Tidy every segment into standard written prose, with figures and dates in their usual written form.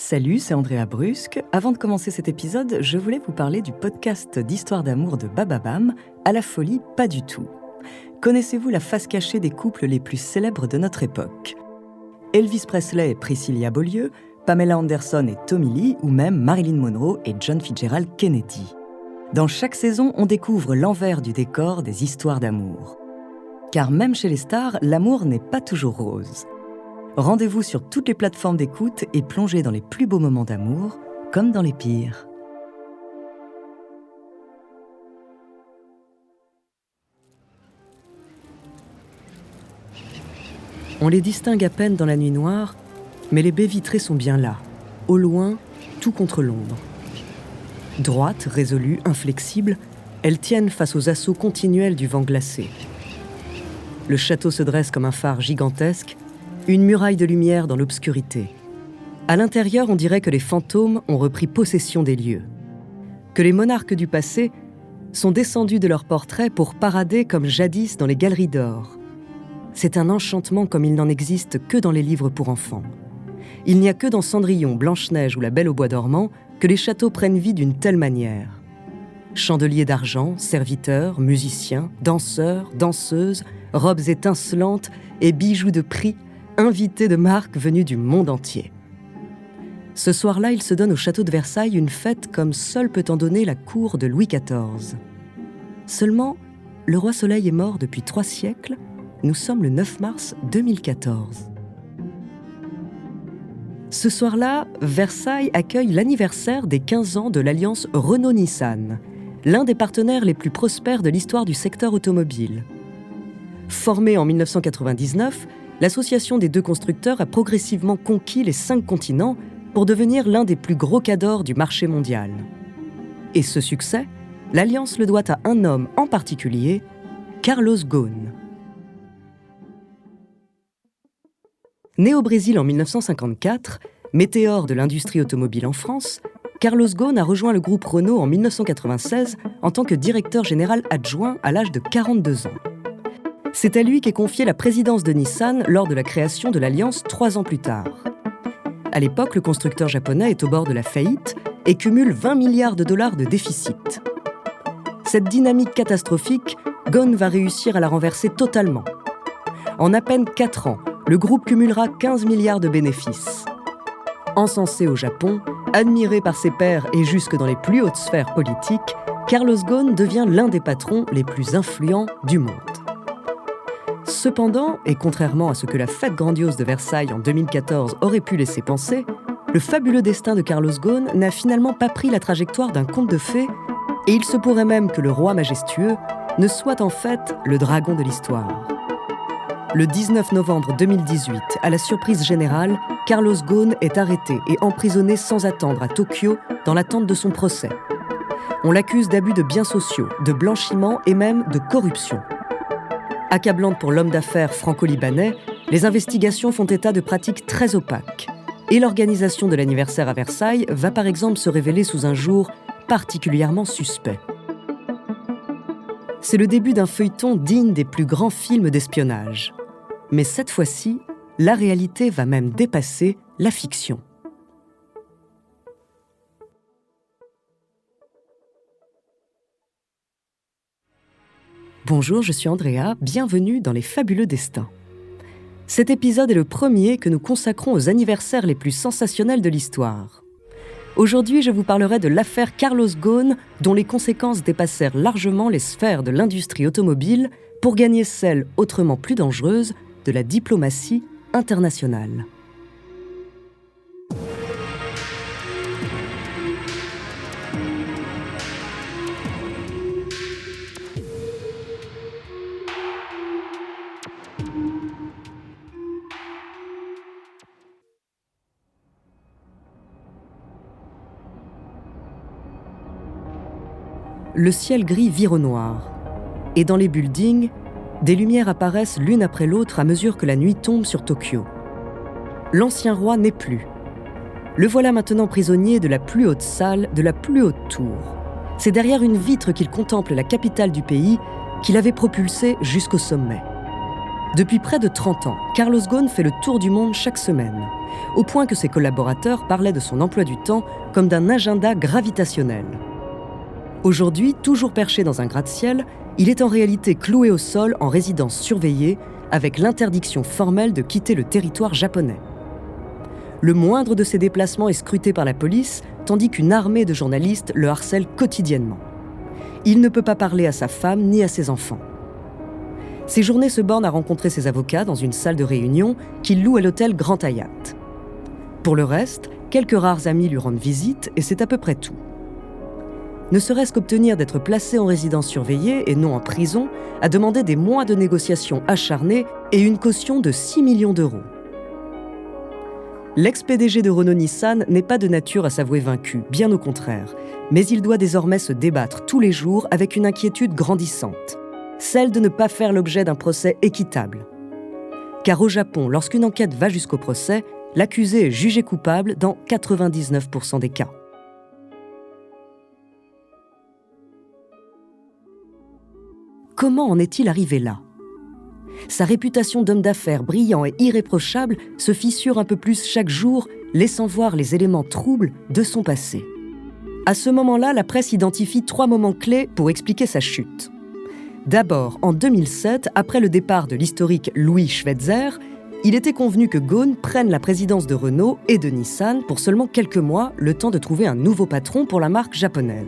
Salut, c'est Andrea Brusque. Avant de commencer cet épisode, je voulais vous parler du podcast d'histoire d'amour de Bababam, À la folie, pas du tout. Connaissez-vous la face cachée des couples les plus célèbres de notre époque ? Elvis Presley et Priscilla Beaulieu, Pamela Anderson et Tommy Lee, ou même Marilyn Monroe et John Fitzgerald Kennedy. Dans chaque saison, on découvre l'envers du décor des histoires d'amour. Car même chez les stars, l'amour n'est pas toujours rose. Rendez-vous sur toutes les plateformes d'écoute et plongez dans les plus beaux moments d'amour, comme dans les pires. On les distingue à peine dans la nuit noire, mais les baies vitrées sont bien là, au loin, tout contre l'ombre. Droites, résolues, inflexibles, elles tiennent face aux assauts continuels du vent glacé. Le château se dresse comme un phare gigantesque, une muraille de lumière dans l'obscurité. À l'intérieur, on dirait que les fantômes ont repris possession des lieux. Que les monarques du passé sont descendus de leurs portraits pour parader comme jadis dans les galeries d'or. C'est un enchantement comme il n'en existe que dans les livres pour enfants. Il n'y a que dans Cendrillon, Blanche-Neige ou La Belle au bois dormant que les châteaux prennent vie d'une telle manière. Chandeliers d'argent, serviteurs, musiciens, danseurs, danseuses, robes étincelantes et bijoux de prix, invités de marques venus du monde entier. Ce soir-là, il se donne au château de Versailles une fête comme seule peut en donner la cour de Louis XIV. Seulement, le roi Soleil est mort depuis 3 siècles. Nous sommes le 9 mars 2014. Ce soir-là, Versailles accueille l'anniversaire des 15 ans de l'alliance Renault-Nissan, l'un des partenaires les plus prospères de l'histoire du secteur automobile. Formée en 1999, l'association des deux constructeurs a progressivement conquis les 5 continents pour devenir l'un des plus gros cadors du marché mondial. Et ce succès, l'Alliance le doit à un homme en particulier, Carlos Ghosn. Né au Brésil en 1954, météore de l'industrie automobile en France, Carlos Ghosn a rejoint le groupe Renault en 1996 en tant que directeur général adjoint à l'âge de 42 ans. C'est à lui qu'est confiée la présidence de Nissan lors de la création de l'Alliance 3 ans plus tard. À l'époque, le constructeur japonais est au bord de la faillite et cumule 20 milliards de dollars de déficit. Cette dynamique catastrophique, Ghosn va réussir à la renverser totalement. En à peine 4 ans, le groupe cumulera 15 milliards de bénéfices. Encensé au Japon, admiré par ses pairs et jusque dans les plus hautes sphères politiques, Carlos Ghosn devient l'un des patrons les plus influents du monde. Cependant, et contrairement à ce que la fête grandiose de Versailles en 2014 aurait pu laisser penser, le fabuleux destin de Carlos Ghosn n'a finalement pas pris la trajectoire d'un conte de fées, et il se pourrait même que le roi majestueux ne soit en fait le dragon de l'histoire. Le 19 novembre 2018, à la surprise générale, Carlos Ghosn est arrêté et emprisonné sans attendre à Tokyo dans l'attente de son procès. On l'accuse d'abus de biens sociaux, de blanchiment et même de corruption. Accablante pour l'homme d'affaires franco-libanais, les investigations font état de pratiques très opaques. Et l'organisation de l'anniversaire à Versailles va par exemple se révéler sous un jour particulièrement suspect. C'est le début d'un feuilleton digne des plus grands films d'espionnage. Mais cette fois-ci, la réalité va même dépasser la fiction. Bonjour, je suis Andrea, bienvenue dans Les Fabuleux Destins. Cet épisode est le premier que nous consacrons aux anniversaires les plus sensationnels de l'histoire. Aujourd'hui, je vous parlerai de l'affaire Carlos Ghosn, dont les conséquences dépassèrent largement les sphères de l'industrie automobile pour gagner celle, autrement plus dangereuse, de la diplomatie internationale. Le ciel gris vire au noir, et dans les buildings, des lumières apparaissent l'une après l'autre à mesure que la nuit tombe sur Tokyo. L'ancien roi n'est plus. Le voilà maintenant prisonnier de la plus haute salle, de la plus haute tour. C'est derrière une vitre qu'il contemple la capitale du pays qu'il avait propulsée jusqu'au sommet. Depuis près de 30 ans, Carlos Ghosn fait le tour du monde chaque semaine, au point que ses collaborateurs parlaient de son emploi du temps comme d'un agenda gravitationnel. Aujourd'hui, toujours perché dans un gratte-ciel, il est en réalité cloué au sol en résidence surveillée, avec l'interdiction formelle de quitter le territoire japonais. Le moindre de ses déplacements est scruté par la police, tandis qu'une armée de journalistes le harcèle quotidiennement. Il ne peut pas parler à sa femme ni à ses enfants. Ses journées se bornent à rencontrer ses avocats dans une salle de réunion qu'il loue à l'hôtel Grand Hyatt. Pour le reste, quelques rares amis lui rendent visite et c'est à peu près tout. Ne serait-ce qu'obtenir d'être placé en résidence surveillée et non en prison a demandé des mois de négociations acharnées et une caution de 6 millions d'euros. L'ex-PDG de Renault-Nissan n'est pas de nature à s'avouer vaincu, bien au contraire, mais il doit désormais se débattre tous les jours avec une inquiétude grandissante. Celle de ne pas faire l'objet d'un procès équitable. Car au Japon, lorsqu'une enquête va jusqu'au procès, l'accusé est jugé coupable dans 99% des cas. Comment en est-il arrivé là ? Sa réputation d'homme d'affaires brillant et irréprochable se fissure un peu plus chaque jour, laissant voir les éléments troubles de son passé. À ce moment-là, la presse identifie 3 moments clés pour expliquer sa chute. D'abord, en 2007, après le départ de l'historique Louis Schweitzer, il était convenu que Ghosn prenne la présidence de Renault et de Nissan pour seulement quelques mois, le temps de trouver un nouveau patron pour la marque japonaise.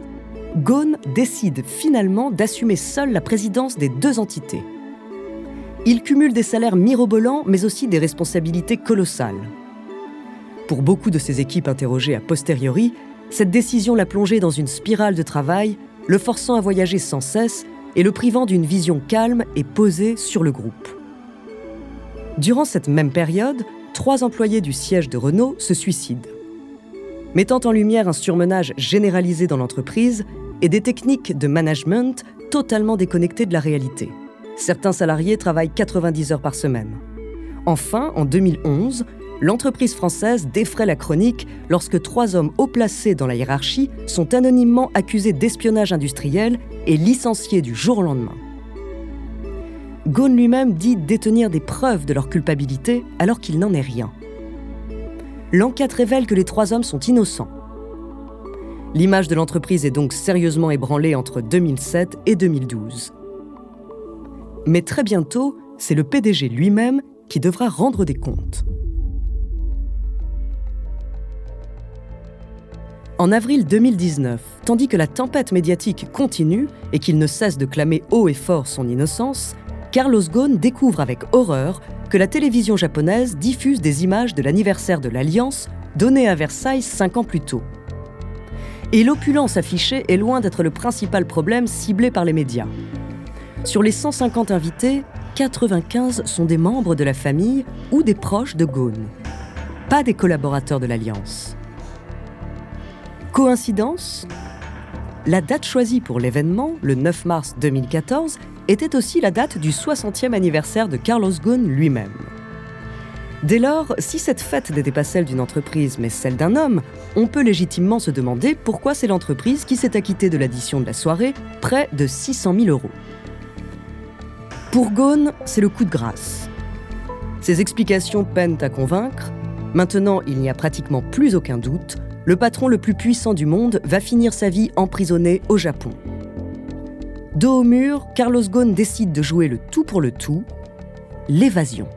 Ghosn décide finalement d'assumer seul la présidence des 2 entités. Il cumule des salaires mirobolants, mais aussi des responsabilités colossales. Pour beaucoup de ses équipes interrogées a posteriori, cette décision l'a plongé dans une spirale de travail, le forçant à voyager sans cesse et le privant d'une vision calme et posée sur le groupe. Durant cette même période, 3 employés du siège de Renault se suicident. Mettant en lumière un surmenage généralisé dans l'entreprise et des techniques de management totalement déconnectées de la réalité. Certains salariés travaillent 90 heures par semaine. Enfin, en 2011, l'entreprise française défraie la chronique lorsque 3 hommes haut placés dans la hiérarchie sont anonymement accusés d'espionnage industriel et licenciés du jour au lendemain. Ghosn lui-même dit détenir des preuves de leur culpabilité alors qu'il n'en est rien. L'enquête révèle que les 3 hommes sont innocents. L'image de l'entreprise est donc sérieusement ébranlée entre 2007 et 2012. Mais très bientôt, c'est le PDG lui-même qui devra rendre des comptes. En avril 2019, tandis que la tempête médiatique continue et qu'il ne cesse de clamer haut et fort son innocence, Carlos Ghosn découvre avec horreur que la télévision japonaise diffuse des images de l'anniversaire de l'Alliance donné à Versailles 5 ans plus tôt. Et l'opulence affichée est loin d'être le principal problème ciblé par les médias. Sur les 150 invités, 95 sont des membres de la famille ou des proches de Ghosn, pas des collaborateurs de l'Alliance. Coïncidence ? La date choisie pour l'événement, le 9 mars 2014, était aussi la date du 60e anniversaire de Carlos Ghosn lui-même. Dès lors, si cette fête n'était pas celle d'une entreprise mais celle d'un homme, on peut légitimement se demander pourquoi c'est l'entreprise qui s'est acquittée de l'addition de la soirée, près de 600 000 euros. Pour Ghosn, c'est le coup de grâce. Ses explications peinent à convaincre. Maintenant, il n'y a pratiquement plus aucun doute. Le patron le plus puissant du monde va finir sa vie emprisonné au Japon. Dos au mur, Carlos Ghosn décide de jouer le tout pour le tout, l'évasion.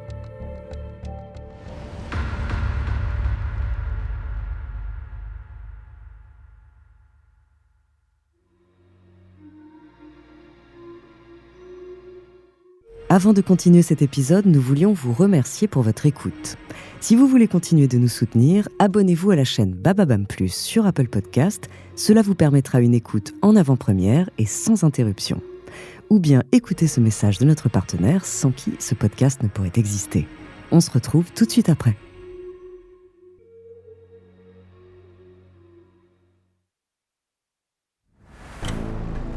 Avant de continuer cet épisode, nous voulions vous remercier pour votre écoute. Si vous voulez continuer de nous soutenir, abonnez-vous à la chaîne Bababam Plus sur Apple Podcast. Cela vous permettra une écoute en avant-première et sans interruption. Ou bien écoutez ce message de notre partenaire sans qui ce podcast ne pourrait exister. On se retrouve tout de suite après.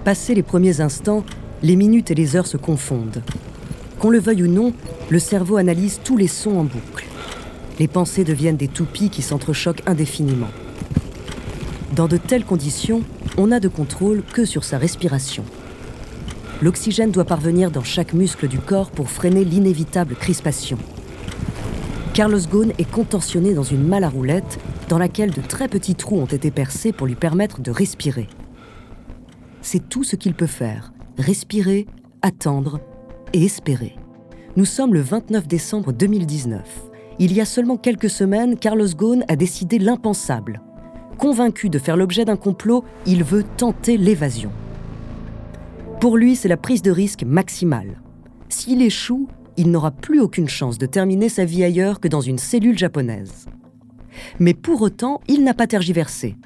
Passés les premiers instants, les minutes et les heures se confondent. Qu'on le veuille ou non, le cerveau analyse tous les sons en boucle. Les pensées deviennent des toupies qui s'entrechoquent indéfiniment. Dans de telles conditions, on n'a de contrôle que sur sa respiration. L'oxygène doit parvenir dans chaque muscle du corps pour freiner l'inévitable crispation. Carlos Ghosn est contorsionné dans une malle à roulettes dans laquelle de très petits trous ont été percés pour lui permettre de respirer. C'est tout ce qu'il peut faire, respirer, attendre et espérer. Nous sommes le 29 décembre 2019. Il y a seulement quelques semaines, Carlos Ghosn a décidé l'impensable. Convaincu de faire l'objet d'un complot, il veut tenter l'évasion. Pour lui, c'est la prise de risque maximale. S'il échoue, il n'aura plus aucune chance de terminer sa vie ailleurs que dans une cellule japonaise. Mais pour autant, il n'a pas tergiversé.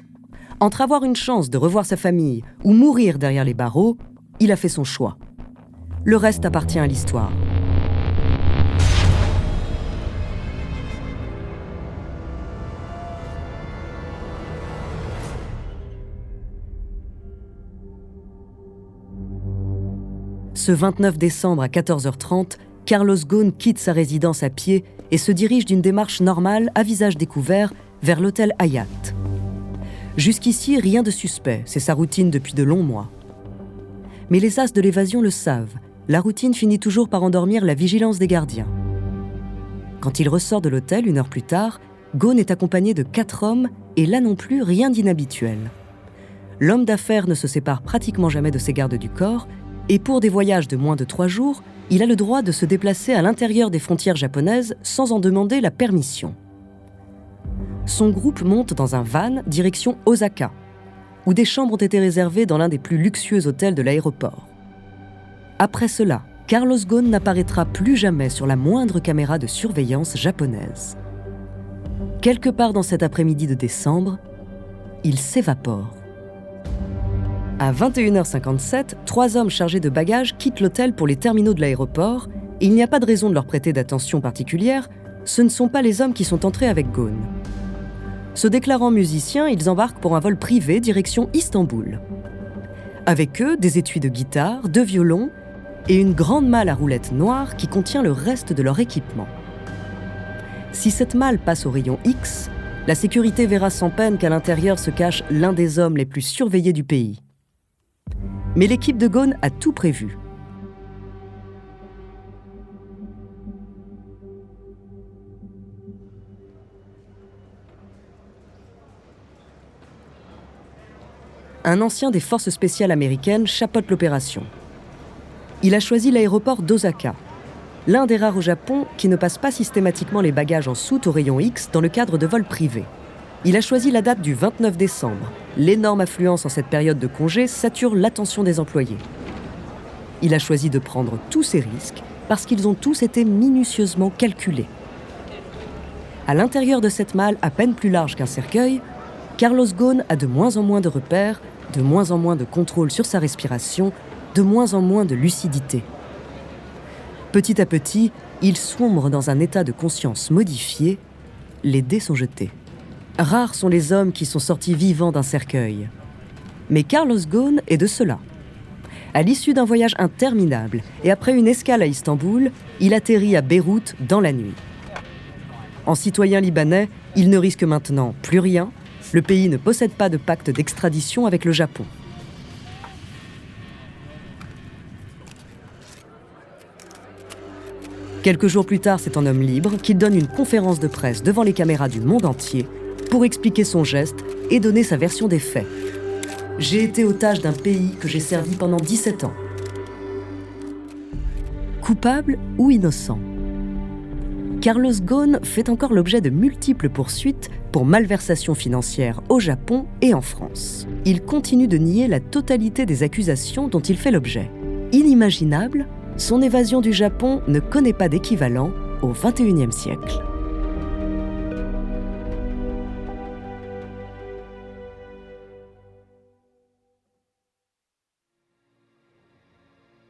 Entre avoir une chance de revoir sa famille ou mourir derrière les barreaux, il a fait son choix. Le reste appartient à l'histoire. Ce 29 décembre à 14h30, Carlos Ghosn quitte sa résidence à pied et se dirige d'une démarche normale, à visage découvert, vers l'hôtel Hyatt. Jusqu'ici, rien de suspect, c'est sa routine depuis de longs mois. Mais les as de l'évasion le savent, la routine finit toujours par endormir la vigilance des gardiens. Quand il ressort de l'hôtel 1 heure plus tard, Ghosn est accompagné de 4 hommes et là non plus rien d'inhabituel. L'homme d'affaires ne se sépare pratiquement jamais de ses gardes du corps et pour des voyages de moins de 3 jours, il a le droit de se déplacer à l'intérieur des frontières japonaises sans en demander la permission. Son groupe monte dans un van direction Osaka, où des chambres ont été réservées dans l'un des plus luxueux hôtels de l'aéroport. Après cela, Carlos Ghosn n'apparaîtra plus jamais sur la moindre caméra de surveillance japonaise. Quelque part dans cet après-midi de décembre, il s'évapore. À 21h57, 3 hommes chargés de bagages quittent l'hôtel pour les terminaux de l'aéroport et il n'y a pas de raison de leur prêter d'attention particulière, ce ne sont pas les hommes qui sont entrés avec Ghosn. Se déclarant musiciens, ils embarquent pour un vol privé direction Istanbul. Avec eux, des étuis de guitare, 2 violons et une grande malle à roulettes noire qui contient le reste de leur équipement. Si cette malle passe au rayon X, la sécurité verra sans peine qu'à l'intérieur se cache l'un des hommes les plus surveillés du pays. Mais l'équipe de Ghosn a tout prévu. Un ancien des forces spéciales américaines chapeaute l'opération. Il a choisi l'aéroport d'Osaka, l'un des rares au Japon qui ne passe pas systématiquement les bagages en soute au rayon X dans le cadre de vols privés. Il a choisi la date du 29 décembre. L'énorme affluence en cette période de congé sature l'attention des employés. Il a choisi de prendre tous ces risques parce qu'ils ont tous été minutieusement calculés. À l'intérieur de cette malle à peine plus large qu'un cercueil, Carlos Ghosn a de moins en moins de repères, de moins en moins de contrôle sur sa respiration, de moins en moins de lucidité. Petit à petit, il sombre dans un état de conscience modifié. Les dés sont jetés. Rares sont les hommes qui sont sortis vivants d'un cercueil. Mais Carlos Ghosn est de ceux-là. À l'issue d'un voyage interminable et après une escale à Istanbul, il atterrit à Beyrouth dans la nuit. En citoyen libanais, il ne risque maintenant plus rien. Le pays ne possède pas de pacte d'extradition avec le Japon. Quelques jours plus tard, c'est en homme libre qu'il donne une conférence de presse devant les caméras du monde entier pour expliquer son geste et donner sa version des faits. « J'ai été otage d'un pays que j'ai servi pendant 17 ans. » Coupable ou innocent ? Carlos Ghosn fait encore l'objet de multiples poursuites pour malversation financière au Japon et en France. Il continue de nier la totalité des accusations dont il fait l'objet. Inimaginable, son évasion du Japon ne connaît pas d'équivalent au XXIe siècle.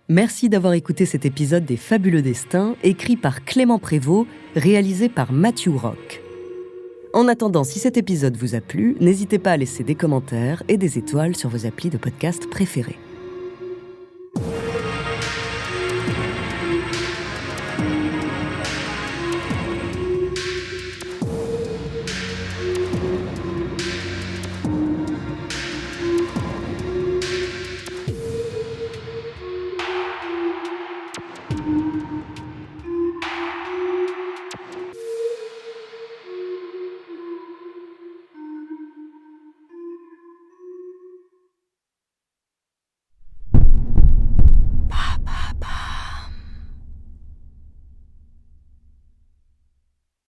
Merci d'avoir écouté cet épisode des Fabuleux Destins, écrit par Clément Prévost, réalisé par Matthew Rock. En attendant, si cet épisode vous a plu, n'hésitez pas à laisser des commentaires et des étoiles sur vos applis de podcast préférés.